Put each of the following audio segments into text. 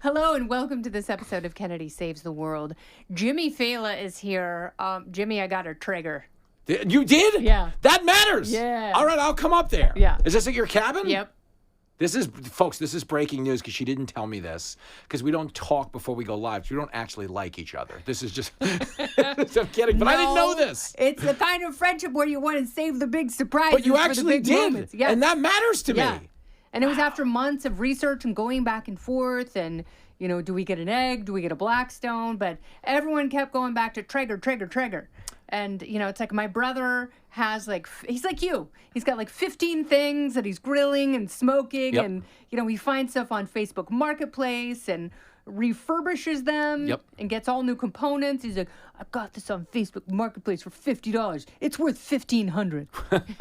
Hello and welcome to this episode of Kennedy Saves the World. Jimmy Failla is here. Jimmy, I got a Traeger. You did? Yeah. That matters. Yeah. All right, I'll come up there. Yeah. Is this at your cabin? Yep. This is breaking news because she didn't tell me this because we don't talk before we go live. We don't actually like each other. This is just, I'm kidding, but I didn't know this. It's the kind of friendship where you want to save the big surprises. But you for actually the big did. moments. Yes. And that matters to me. And it was after months of research and going back and forth and, you know, do we get an egg? Do we get a Blackstone? But everyone kept going back to Traeger. And, you know, it's like my brother has he's like you. He's got 15 things that he's grilling and smoking. Yep. And, you know, he finds stuff on Facebook Marketplace and refurbishes them and gets all new components. He's like, I got this on Facebook Marketplace for $50. It's worth $1,500.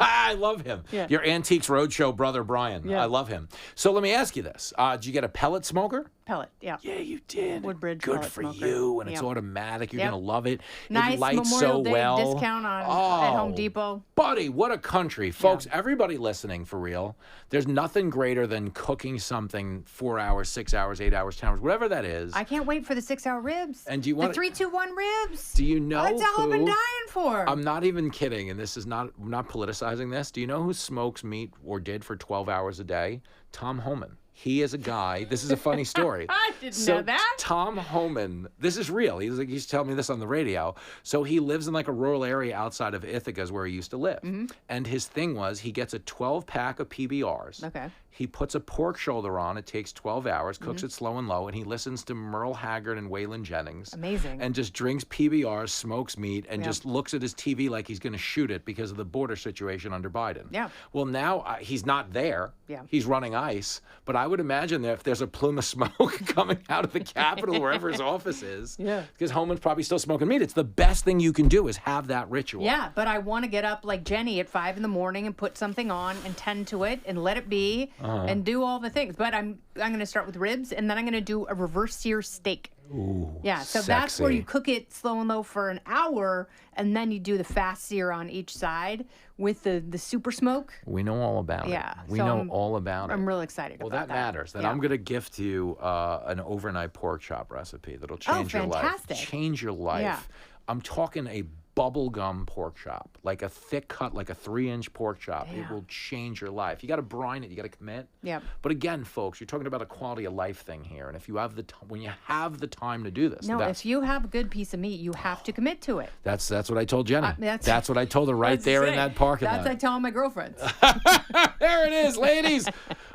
I love him. Yeah. Your Antiques Roadshow brother, Brian. Yeah. I love him. So let me ask you this. Did you get a pellet smoker? Pellet, yeah. Yeah, you did. Woodbridge Good pellet for smoker. you, and it's Yep. automatic. You're Yep. going to love it. Nice It lights Memorial so Day well. discount at Home Depot. Buddy, what a country. Folks, everybody listening, for real, there's nothing greater than cooking something 4 hours, 6 hours, 8 hours, 10 hours, whatever that is. I can't wait for the 6-hour ribs. And do you want the 3-2-1 ribs? Do you know That's all I've been dying for. I'm not even kidding, and this is not politicizing this. Do you know who smokes meat or did for 12 hours a day? Tom Homan. He is a guy. This is a funny story. I didn't know that. Tom Homan, this is real. He's telling me this on the radio. So he lives in a rural area outside of Ithaca, is where he used to live. Mm-hmm. And his thing was he gets a 12-pack of PBRs. Okay. He puts a pork shoulder on. It takes 12 hours, cooks it slow and low, and he listens to Merle Haggard and Waylon Jennings. Amazing. And just drinks PBRs, smokes meat, and just looks at his TV like he's going to shoot it because of the border situation under Biden. Yeah. Well, now he's not there. Yeah. He's running ice. But I would imagine that if there's a plume of smoke coming out of the Capitol, wherever his office is, because Homan's probably still smoking meat. It's the best thing you can do is have that ritual. Yeah, but I want to get up like Jenny at 5 a.m. and put something on and tend to it and let it be and do all the things. But I'm going to start with ribs, and then I'm going to do a reverse sear steak. Ooh, yeah, so sexy. That's where you cook it slow and low for an hour, and then you do the fast sear on each side with the super smoke. We know all about it. We know all about it. I'm really excied about that. Well, that matters. Then I'm going to gift you an overnight pork chop recipe that'll change your life. Fantastic. Change your life. Yeah. I'm talking a bubblegum pork chop, like a thick cut, like a 3-inch pork chop. Yeah. It will change your life. You got to brine it. You got to commit. Yeah. But again, folks, you're talking about a quality of life thing here. And if you have when you have the time to do this. No, if you have a good piece of meat, you have to commit to it. That's what I told Jenny. That's what I told her right That's there in that parking lot. That's what I tell all my girlfriends. There it is, ladies.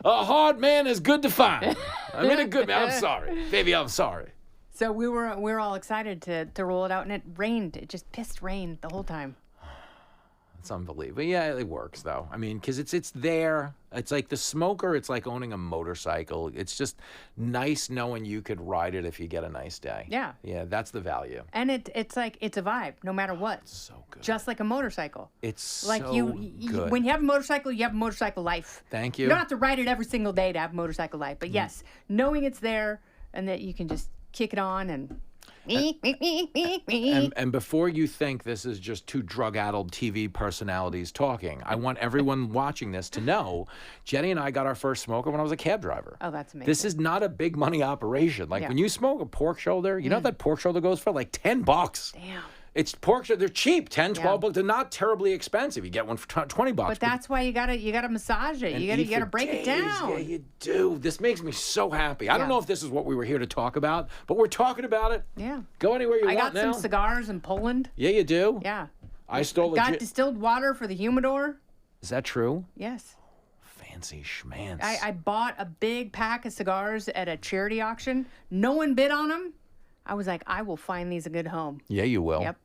A hard man is good to find. I mean, a good man. I'm sorry. Baby, I'm sorry. So we were all excited to roll it out, and it rained. It just pissed rain the whole time. It's unbelievable. Yeah, it works, though. I mean, because it's there. It's like the smoker. It's like owning a motorcycle. It's just nice knowing you could ride it if you get a nice day. Yeah. Yeah, that's the value. And it's a vibe, no matter what. So good. Just like a motorcycle. It's like so good. When you have a motorcycle, you have a motorcycle life. Thank you. You don't have to ride it every single day to have a motorcycle life. But yes, knowing it's there and that you can just kick it on and before you think this is just two drug-addled TV personalities talking, I want everyone watching this to know Jenny and I got our first smoker when I was a cab driver. Oh, that's amazing. This is not a big money operation. Like when you smoke a pork shoulder, you know what that pork shoulder goes for? Like $10. Damn. It's pork shoulder. They're cheap, 10, 12 bucks. They're not terribly expensive. You get one for $20. But that's why you gotta massage it. You gotta break it down. Yeah, you do. This makes me so happy. I don't know if this is what we were here to talk about, but we're talking about it. Yeah. Go anywhere you want now. I got some cigars in Poland. Yeah, you do. Yeah. I stole Got distilled water for the humidor. Is that true? Yes. Fancy schmance. I bought a big pack of cigars at a charity auction. No one bid on them. I was like, I will find these a good home. Yeah, you will. Yep.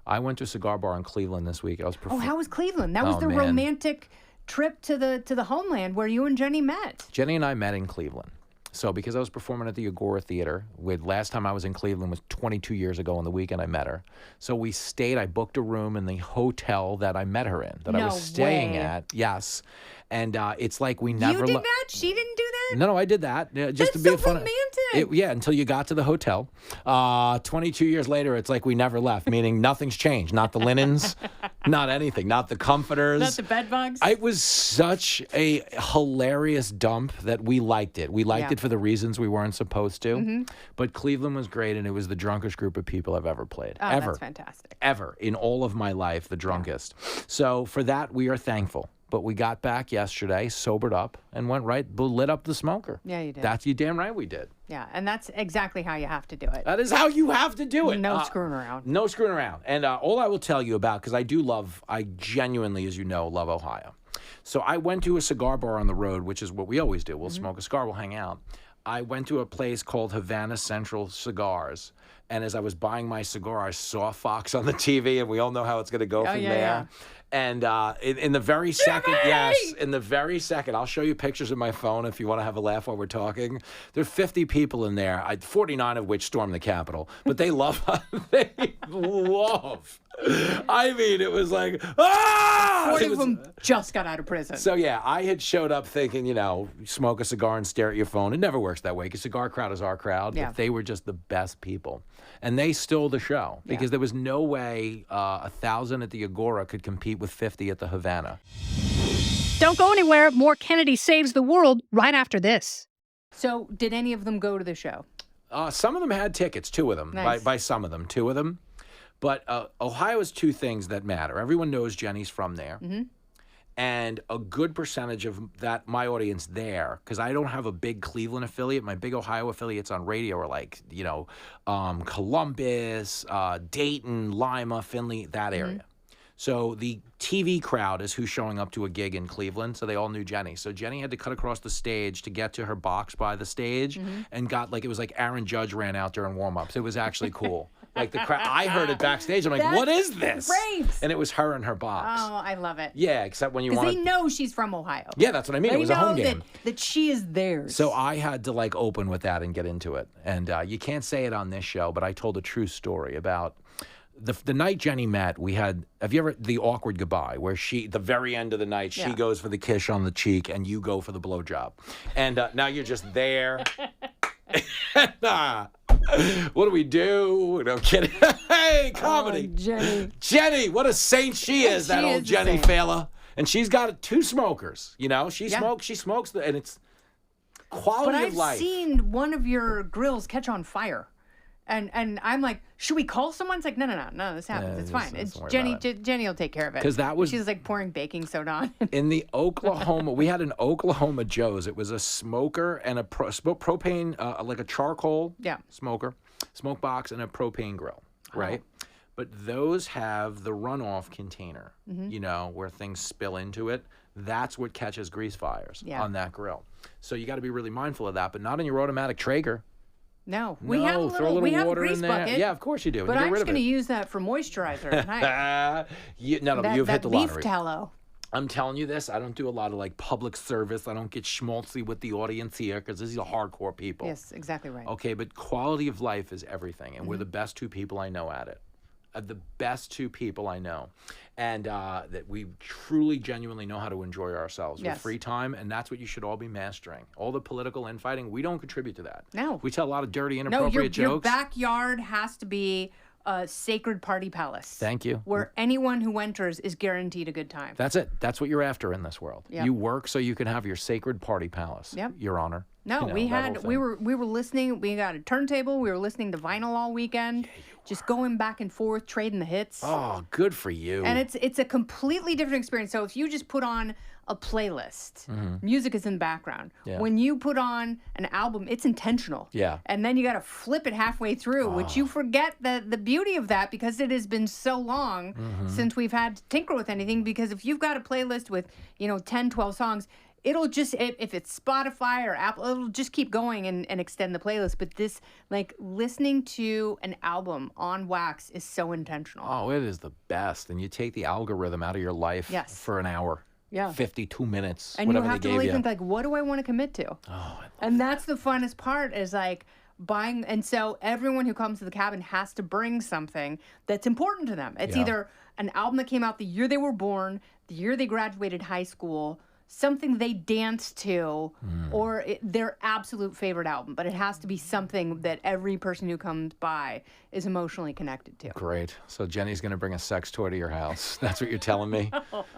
I went to a cigar bar in Cleveland this week. Oh, how was Cleveland? That was the romantic trip to the homeland where you and Jenny met. Jenny and I met in Cleveland. So because I was performing at the Agora Theater, last time I was in Cleveland was 22 years ago on the weekend I met her. So we stayed, I booked a room in the hotel that I met her in, that I was staying at. Yes. And it's like we never... You did that? She didn't do that? No, I did that. Just to be so fun. romantic. Yeah, until you got to the hotel. 22 years later, it's like we never left, meaning nothing's changed. Not the linens, Not anything. Not the comforters. Not the bed bugs. It was such a hilarious dump that we liked it. We liked it for the reasons we weren't supposed to. But Cleveland was great, and it was the drunkest group of people I've ever played. Oh, ever. that's fantastic. Ever. In all of my life, the drunkest. So for that, we are thankful. But we got back yesterday, sobered up, and went lit up the smoker. Yeah, you did. That's you damn right we did. Yeah, and that's exactly how you have to do it. That is how you have to do it. No screwing around. No screwing around. And all I will tell you about, because I genuinely, as you know, love Ohio. So I went to a cigar bar on the road, which is what we always do. We'll smoke a cigar, we'll hang out. I went to a place called Havana Central Cigars. And as I was buying my cigar, I saw Fox on the TV, and we all know how it's going to go from there. Yeah. And in the very second, in the very second, I'll show you pictures of my phone if you want to have a laugh while we're talking. There are 50 people in there, 49 of which stormed the Capitol. But they love, I mean, it was like, 40 of them just got out of prison. So, yeah, I had showed up thinking, smoke a cigar and stare at your phone. It never works that way because cigar crowd is our crowd. Yeah. But they were just the best people. And they stole the show because there was no way 1,000 at the Agora could compete with 50 at the Havana. Don't go anywhere. More Kennedy Saves the World right after this. So did any of them go to the show? Some of them had tickets, 2 of them, Nice. by some of them, 2 of them. But Ohio has 2 things that matter. Everyone knows Jenny's from there. And a good percentage of that, my audience there, because I don't have a big Cleveland affiliate. My big Ohio affiliates on radio are like, Columbus, Dayton, Lima, Findlay, that area. So the TV crowd is who's showing up to a gig in Cleveland, so they all knew Jenny. So Jenny had to cut across the stage to get to her box by the stage, and it was like Aaron Judge ran out during warm-ups. It was actually cool. Like the crowd, I heard it backstage. I'm like, what is this? Great. And it was her in her box. Oh, I love it. Yeah, except when you want Because they know she's from Ohio. Yeah, that's what I mean. It was a home game. That she is theirs. So I had to open with that and get into it. And you can't say it on this show, but I told a true story about the night Jenny met. Have you ever, the awkward goodbye, where the very end of the night, she goes for the kiss on the cheek and you go for the blowjob. And now you're just there. What do we do? No kidding. Hey, comedy. Oh, Jenny. Jenny, what a saint she is, that old Jimmy Failla. And she's got 2 smokers, She smokes, and it's quality of life. But I've seen one of your grills catch on fire. And I'm like, should we call someone? It's like, no, this happens. It's fine. It's Jenny. Jenny will take care of it. Because that was... She's like pouring baking soda on. In the Oklahoma... We had an Oklahoma Joe's. It was a smoker and a propane, like a charcoal smoker, smoke box, and a propane grill, right? But those have the runoff container, where things spill into it. That's what catches grease fires on that grill. So you got to be really mindful of that, but not in your automatic Traeger. No, we have a little water grease in there. bucket. Yeah, of course you do. But I'm just going to use that for moisturizer at night. You've hit the lottery. Beef tallow. I'm telling you this. I don't do a lot of public service. I don't get schmaltzy with the audience here because these are hardcore people. Yes, exactly right. Okay, but quality of life is everything, and we're the best 2 people I know at it. The best 2 people I know. And that we truly, genuinely know how to enjoy ourselves with free time, and that's what you should all be mastering. All the political infighting, we don't contribute to that. No. We tell a lot of dirty, inappropriate jokes. Your backyard has to be a sacred party palace. Thank you. Where anyone who enters is guaranteed a good time. That's it. That's what you're after in this world. Yep. You work so you can have your sacred party palace, Your Honor. No, we were listening. We got a turntable. We were listening to vinyl all weekend, just going back and forth, trading the hits. Oh, good for you. And it's a completely different experience. So if you just put on a playlist, music is in the background. Yeah. When you put on an album, it's intentional. Yeah. And then you got to flip it halfway through, which you forget the beauty of that because it has been so long since we've had to tinker with anything. Because if you've got a playlist with 10, 12 songs, it'll just, if it's Spotify or Apple, it'll just keep going and extend the playlist. But this, listening to an album on wax is so intentional. Oh, it is the best. And you take the algorithm out of your life for an hour. Yeah. 52 minutes, and whatever you have they to gave really you. think, what do I want to commit to? Oh, and that's the funnest part is buying. And so everyone who comes to the cabin has to bring something that's important to them. It's either an album that came out the year they were born, the year they graduated high school, something they dance to or their absolute favorite album, but it has to be something that every person who comes by is emotionally connected to. Great. So Jenny's going to bring a sex toy to your house. That's what you're telling me?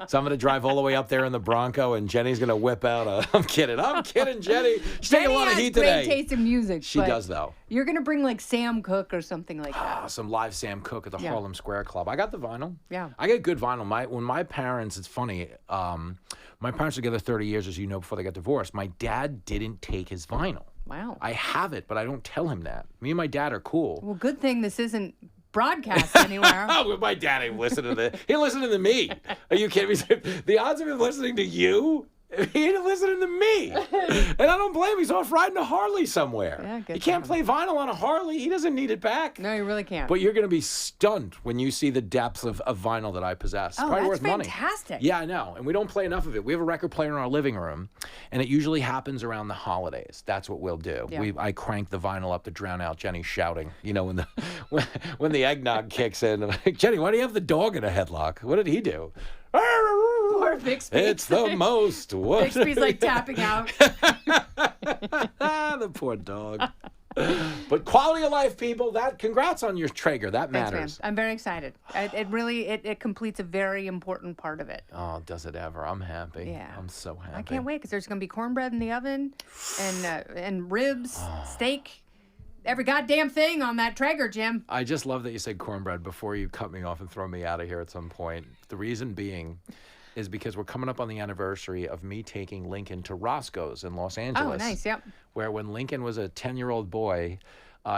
So I'm going to drive all the way up there in the Bronco, and Jenny's going to whip out a... I'm kidding, Jenny. She's taking a lot of heat today. Jenny has great taste in music. She does, though. You're going to bring like Sam Cooke or something like that. Some live Sam Cooke at the Harlem Square Club. I got the vinyl. Yeah. I get good vinyl. When my parents, it's funny, my parents were together 30 years, as you know, before they got divorced. My dad didn't take his vinyl. Wow. I have it, but I don't tell him that. Me and my dad are cool. Well, good thing this isn't broadcast anywhere. Oh, my dad ain't listening to He listening to me. Are you kidding me? The odds of him listening to you? He ain't listening to me. And I don't blame him. He's off riding a Harley somewhere. Yeah, he can't play vinyl on a Harley. He doesn't need it back. No, you really can't. But you're going to be stunned when you see the depth of vinyl that I possess. Oh, Probably that's worth money. fantastic. Yeah, I know. And we don't play enough of it. We have a record player in our living room, and it usually happens around the holidays. That's what we'll do. Yeah. I crank the vinyl up to drown out Jenny shouting. You know, when the eggnog kicks in. I'm like, Jenny, why do you have the dog in a headlock? What did he do? Poor Bixby. It's the most. Bixby's like tapping out. The poor dog. But quality of life, people. Congrats on your Traeger. That matters. Thanks, man. I'm very excited. It really completes a very important part of it. Oh, does it ever? I'm happy. Yeah. I'm so happy. I can't wait because there's going to be cornbread in the oven and ribs, steak. Every goddamn thing on that Traeger, Jim. I just love that you said cornbread before you cut me off and throw me out of here at some point. The reason being is because we're coming up on the anniversary of me taking Lincoln to Roscoe's in Los Angeles. Oh, nice, yep. Where when Lincoln was a 10-year-old boy,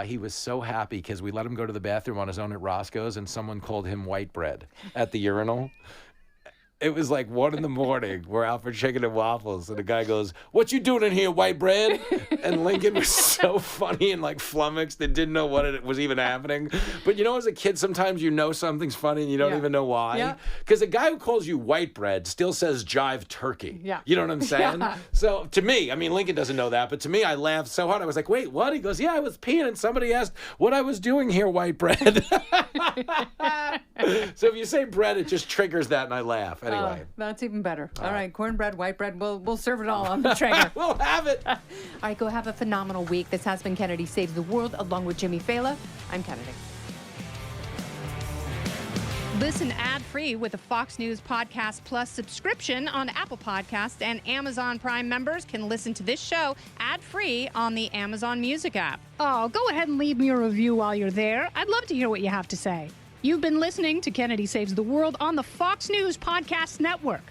he was so happy because we let him go to the bathroom on his own at Roscoe's, and someone called him white bread at the urinal. It was like 1 in the morning. We're out for chicken and waffles. And the guy goes, "What you doing in here, white bread?" And Lincoln was so funny and like flummoxed and didn't know what it was even happening. But you know, as a kid, sometimes you know something's funny and you don't even know why. Because the guy who calls you white bread still says jive turkey. Yeah. You know what I'm saying? Yeah. So to me, I mean, Lincoln doesn't know that. But to me, I laughed so hard. I was like, "Wait, what?" He goes, "Yeah, I was peeing and somebody asked what I was doing here, white bread." So if you say bread, it just triggers that and I laugh. Anyway. That's even better. All right, cornbread, white bread. We'll serve it all on the Traeger. We'll have it. All right, go have a phenomenal week. This has been Kennedy Saves the World, along with Jimmy Failla. I'm Kennedy. Listen ad-free with a Fox News Podcast Plus subscription on Apple Podcasts, and Amazon Prime members can listen to this show ad-free on the Amazon Music app. Oh, go ahead and leave me a review while you're there. I'd love to hear what you have to say. You've been listening to Kennedy Saves the World on the Fox News Podcast Network.